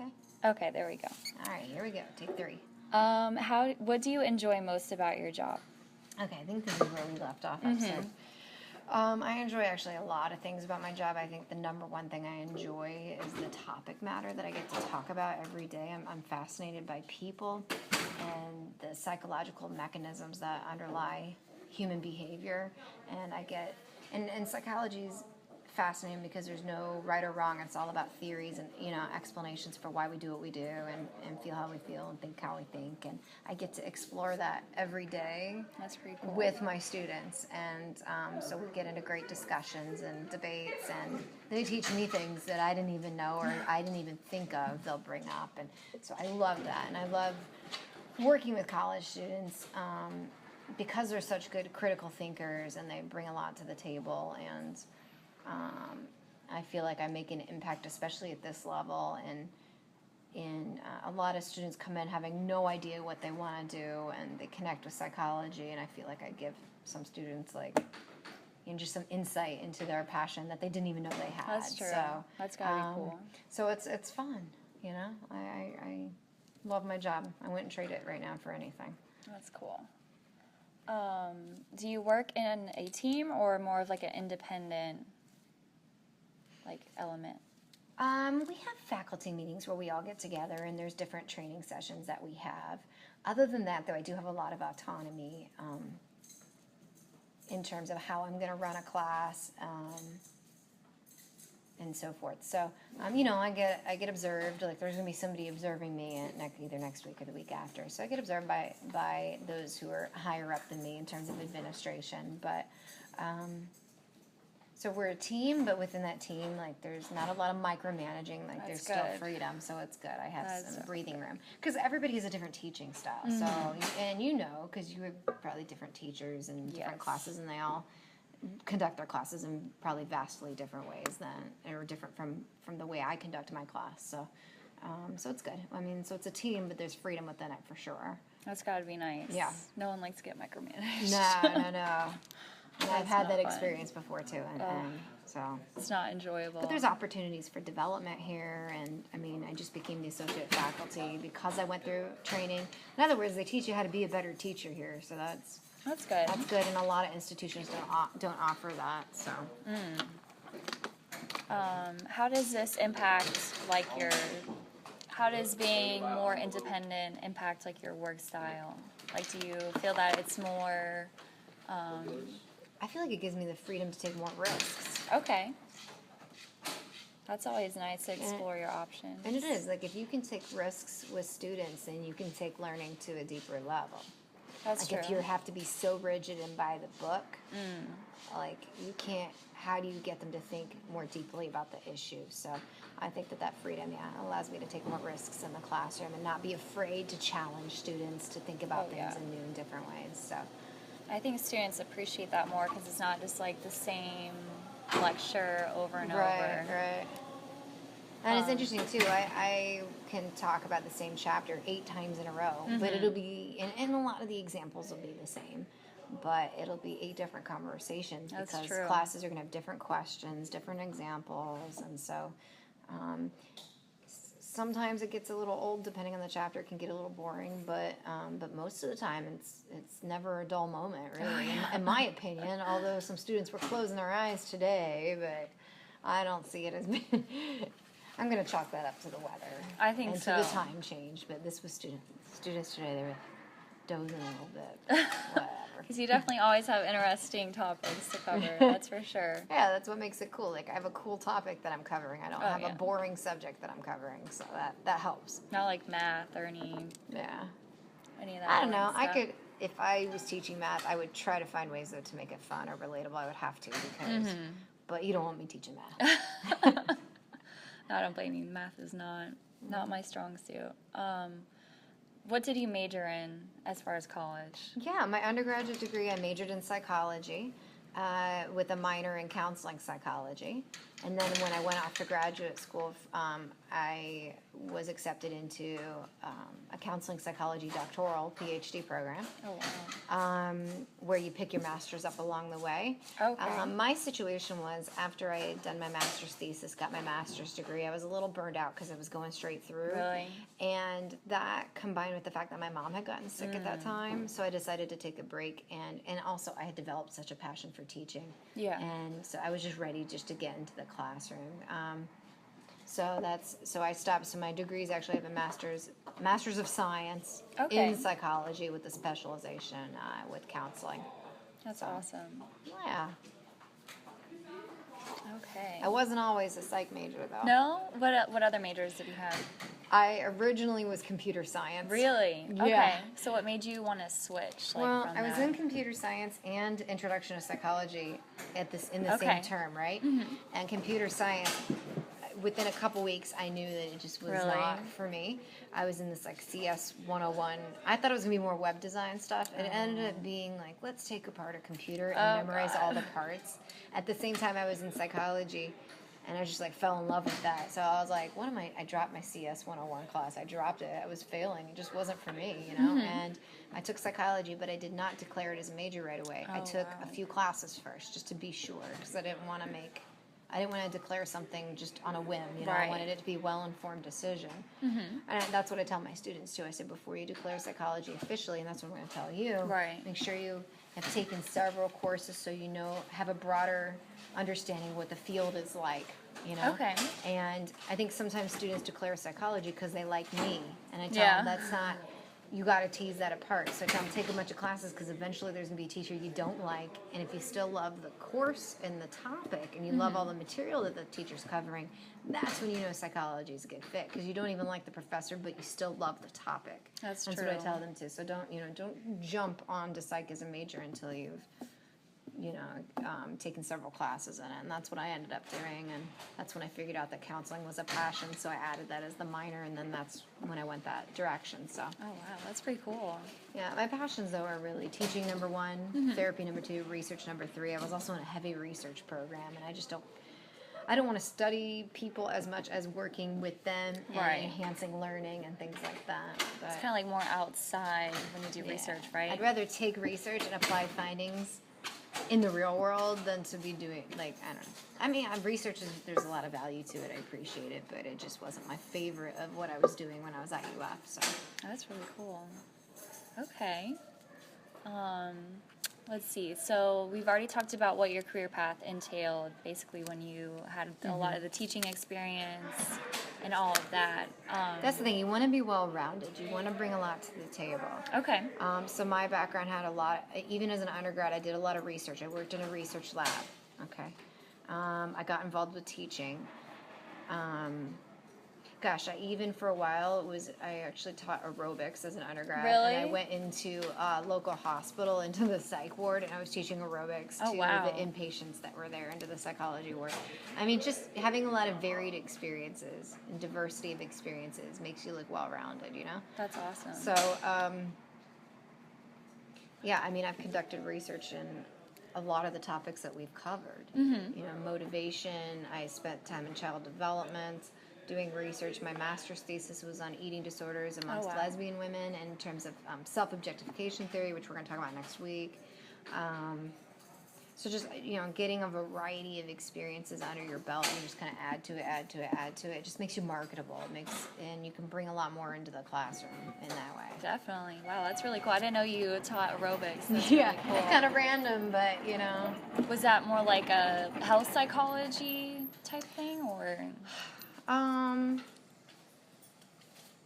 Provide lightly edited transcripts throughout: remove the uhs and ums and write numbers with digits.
Okay. Okay, there we go. All right, here we go. Take 3. What do you enjoy most about your job? Okay, I think this is where we left off. I enjoy actually a lot of things about my job. I think the number one thing I enjoy is the topic matter that I get to talk about every day. I'm fascinated by people and the psychological mechanisms that underlie human behavior. And and psychology is fascinating because there's no right or wrong. It's all about theories and, explanations for why we do what we do and feel how we feel and think how we think. And I get to explore that every day. That's pretty cool. With my students. And so we get into great discussions and debates, and they teach me things that I didn't even know or I didn't even think of, they'll bring up. And so I love that. And I love working with college students because they're such good critical thinkers and they bring a lot to the table. And I feel like I make an impact, especially at this level. And a lot of students come in having no idea what they want to do, and they connect with psychology. And I feel like I give some students just some insight into their passion that they didn't even know they had. That's true. So that's gotta be cool. So it's fun. I love my job. I wouldn't trade it right now for anything. That's cool. Do you work in a team or more of like an independent element? We have faculty meetings where we all get together, and there's different training sessions that we have. Other than that, though, I do have a lot of autonomy in terms of how I'm going to run a class and so forth. So, I get observed. Like there's going to be somebody observing me either next week or the week after. So I get observed by those who are higher up than me in terms of administration. But so we're a team, but within that team, there's not a lot of micromanaging. There's still freedom, so it's good. I have some breathing room because everybody has a different teaching style. Mm-hmm. So, because you have probably different teachers and different classes, and they all conduct their classes in probably vastly different ways or different from the way I conduct my class. So, so it's good. So it's a team, but there's freedom within it for sure. That's got to be nice. Yeah. No one likes to get micromanaged. No. And I've had that experience before too, and so it's not enjoyable. But there's opportunities for development here, and I just became the associate faculty because I went through training. In other words, they teach you how to be a better teacher here, so that's good. That's good, and a lot of institutions don't offer that. So, how does this impact How does being more independent impact your work style? Do you feel that it's more? I feel like it gives me the freedom to take more risks. Okay. That's always nice to explore your options. And it is. If you can take risks with students, then you can take learning to a deeper level. That's true. If you have to be so rigid and by the book, you can't, how do you get them to think more deeply about the issue? So I think that freedom, allows me to take more risks in the classroom and not be afraid to challenge students to think about things in new and different ways. So I think students appreciate that more because it's not just the same lecture over and over. Right. And it's interesting too. I can talk about the same chapter 8 times in a row, but it'll be, and a lot of the examples will be the same, but it'll be 8 different conversations because classes are going to have different questions, different examples, and so sometimes it gets a little old depending on the chapter. It can get a little boring, but most of the time it's never a dull moment, really, in my opinion, although some students were closing their eyes today, but I don't see it as being... I'm going to chalk that up to the weather. I think so. And to the time change, but this was students today, they were dozing a little bit, whatever. Because you definitely always have interesting topics to cover, that's for sure. Yeah, that's what makes it cool. I have a cool topic that I'm covering. I don't have a boring subject that I'm covering, so that helps. Not math or any of that. I don't know. Stuff. If I was teaching math, I would try to find ways, though, to make it fun or relatable. I would have to, because, but you don't want me teaching math. I don't blame you. Math is not my strong suit. What did you major in as far as college? Yeah, my undergraduate degree, I majored in psychology with a minor in counseling psychology. And then when I went off to graduate school, I was accepted into a counseling psychology doctoral PhD program. Oh, wow. Where you pick your master's up along the way. Okay. My situation was after I had done my master's thesis, got my master's degree, I was a little burned out because I was going straight through. Really? And that combined with the fact that my mom had gotten sick at that time, so I decided to take a break. And also I had developed such a passion for teaching. Yeah. And so I was just ready just to get into the classroom. So I stopped. So my degrees actually have a master's of science Okay. in psychology with a specialization with counseling. That's awesome. Yeah, Okay. I wasn't always a psych major though. No? What other majors did you have? I originally was computer science. Really? Yeah. Okay. So what made you want to switch? Like, Well, from I was that? in computer science and introduction to psychology in the Okay. same term, right? And computer science, within a couple weeks, I knew that it just was Really? not for me. I was in this like CS 101. I thought it was gonna be more web design stuff. It ended up being like, let's take apart a computer and memorize all the parts. At the same time, I was in psychology. And I just like fell in love with that. So I was like, I dropped my CS 101 class. I dropped it. I was failing. It just wasn't for me, you know? And I took psychology, but I did not declare it as a major right away. I took a few classes first just to be sure because I didn't want to declare something just on a whim, you know? I Right. wanted it to be a well-informed decision. And that's what I tell my students too. I said, before you declare psychology officially, and that's what I'm going to tell you, Right. make sure you have taken several courses so you have a broader understanding of what the field is like, you know? Okay. And I think sometimes students declare psychology because they like me. And I tell Yeah. them that's not, you got to tease that apart. So I tell them take a bunch of classes because eventually there's going to be a teacher you don't like. And if you still love the course and the topic and you love all the material that the teacher's covering, that's when you know psychology is a good fit because you don't even like the professor, but you still love the topic. That's what I true. tell them too. So don't jump onto psych as a major until you've taken several classes in it, and that's what I ended up doing, and that's when I figured out that counseling was a passion, so I added that as the minor, and then that's when I went that direction, so. Oh, wow. That's pretty cool. Yeah, my passions, though, are really teaching, number one, therapy, number two, research, number three. I was also in a heavy research program, and I don't want to study people as much as working with them and Right. enhancing learning and things like that. But It's kind of like more outside when you do yeah. research, right? I'd rather take research and apply findings in the real world than to be doing, like, I don't know. I mean, research there's a lot of value to it. I appreciate it, but it just wasn't my favorite of what I was doing when I was at UF. So That's really cool. Okay. Let's see. So we've already talked about what your career path entailed, basically when you had a lot of the teaching experience and all of that. that's the thing. You want to be well-rounded. You want to bring a lot to the table. Okay. So my background had a lot. Even as an undergrad, I did a lot of research. I worked in a research lab. Okay. I got involved with teaching. For a while, I actually taught aerobics as an undergrad. Really? And I went into a local hospital, into the psych ward, and I was teaching aerobics Oh, to wow. the inpatients that were there, into the psychology ward. I mean, just having a lot of varied experiences and diversity of experiences makes you look well-rounded, you know? That's awesome. So, yeah, I mean, I've conducted research in a lot of the topics that we've covered. You know, motivation. I spent time in child development, doing research. My master's thesis was on eating disorders amongst wow. lesbian women in terms of self-objectification theory, which we're going to talk about next week. So just, getting a variety of experiences under your belt, and you just kind of add to it. It just makes you marketable. And you can bring a lot more into the classroom in that way. Definitely. Wow, that's really cool. I didn't know you taught aerobics. That's Yeah, really cool. it's kind of random, but Was that more like a health psychology type thing, or?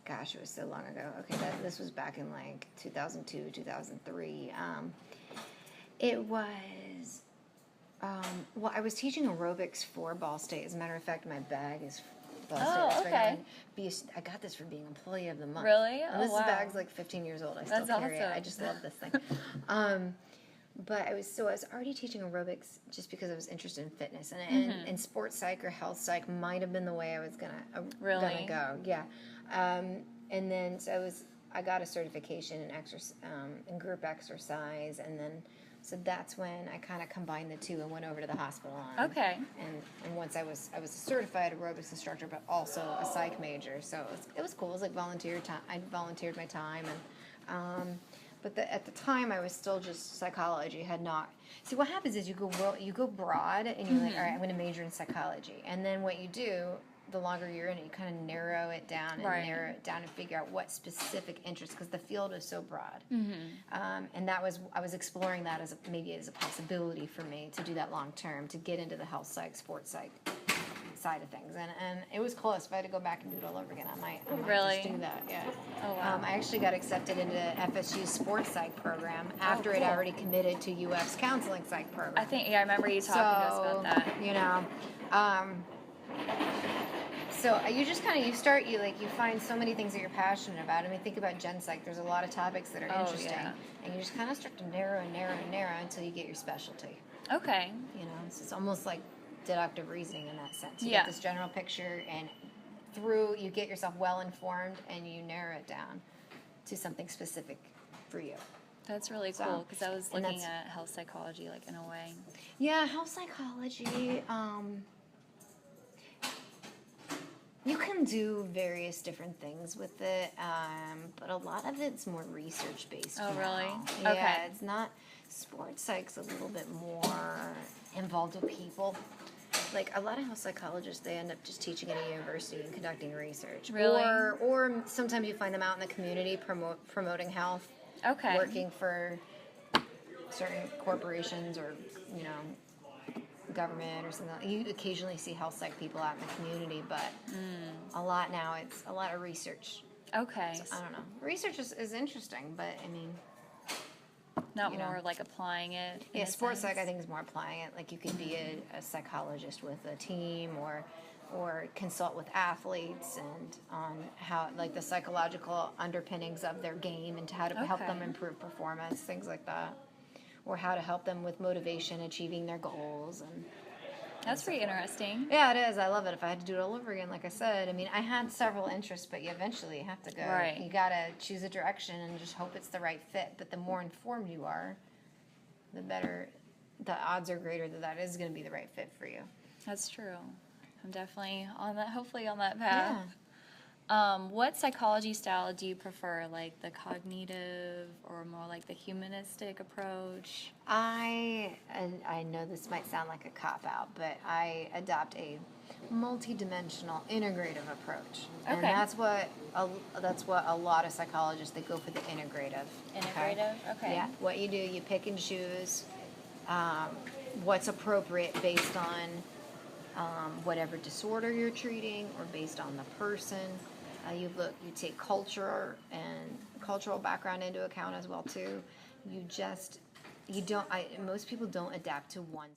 Gosh, it was so long ago. Okay, this was back in like 2002, 2003. It was, well, I was teaching aerobics for Ball State. As a matter of fact, my bag is Ball State. Oh, It's right okay. on. I got this for being Employee of the Month. Really? And Oh, this wow. bag's like 15 years old. I still That's carry it. I awesome. just love this thing. But I was already teaching aerobics just because I was interested in fitness, and sports psych or health psych might have been the way I was gonna Really? go. Yeah, and then I got a certification in in group exercise, and then So that's when I kind of combined the two and went over to the hospital on. Okay. And once I was a certified aerobics instructor, but also a psych major. So it was cool. It was like volunteer time. I volunteered my time, and but at the time I was still just psychology. Had not. See, what happens is you go broad, and you're like, all right, I'm going to major in psychology, and then what you do, the longer you're in it, you kind of narrow it down and Right. narrow it down and figure out what specific interests, because the field is so broad. Mm-hmm. And I was exploring that maybe as a possibility for me to do that long term, to get into the health psych, sports psych side of things. And it was close. If I had to go back and do it all over again, I might Really? just do that. Yeah. Oh, wow. I actually got accepted into FSU's sports psych program after I'd cool. already committed to UF's counseling psych program. I think, yeah, I remember you talking to us about that. You know, so you just kind of you find so many things that you're passionate about. I mean, think about Gen Psych. There's a lot of topics that are Oh, interesting, yeah. and you just kind of start to narrow and narrow and narrow until you get your specialty. Okay. You know, so it's almost like deductive reasoning in that sense. You Yeah. get this general picture, and you get yourself well informed, and you narrow it down to something specific for you. That's really So, cool, because I was and looking that's- at health psychology, like, in a way. Yeah, health psychology. You can do various different things with it, but a lot of it's more research based. Oh, really? Yeah, Okay. it's not. Sports psych's a little bit more involved with people. Like a lot of health psychologists, they end up just teaching at a university and conducting research. Really? Or sometimes you find them out in the community promoting health, Okay. working for certain corporations or government or something. You occasionally see health psych people out in the community, but a lot now it's a lot of research. Okay. I don't know. Research is interesting, but I mean, Not you know. more like applying it. in yeah, a sports psych sense. I think is more applying it. Like you could be a psychologist with a team or consult with athletes and on how like the psychological underpinnings of their game and how to help them Okay. improve performance, things like that. Or how to help them with motivation, achieving their goals and That's pretty interesting. yeah, it is. I love it. If I had to do it all over again, like I said, I mean, I had several interests, but you eventually have to go. Right. You gotta choose a direction and just hope it's the right fit. But the more informed you are, the better, the odds are greater that is going to be the right fit for you. That's true. I'm definitely on that, hopefully on that path. What psychology style do you prefer, like the cognitive or more like the humanistic approach? I know this might sound like a cop out, but I adopt a multidimensional, integrative approach, and Okay. that's what a lot of psychologists, they go for the integrative. Integrative? Okay. Yeah. What you do, you pick and choose what's appropriate based on whatever disorder you're treating or based on the person. You take cultural background into account as well too. Most people don't adapt to one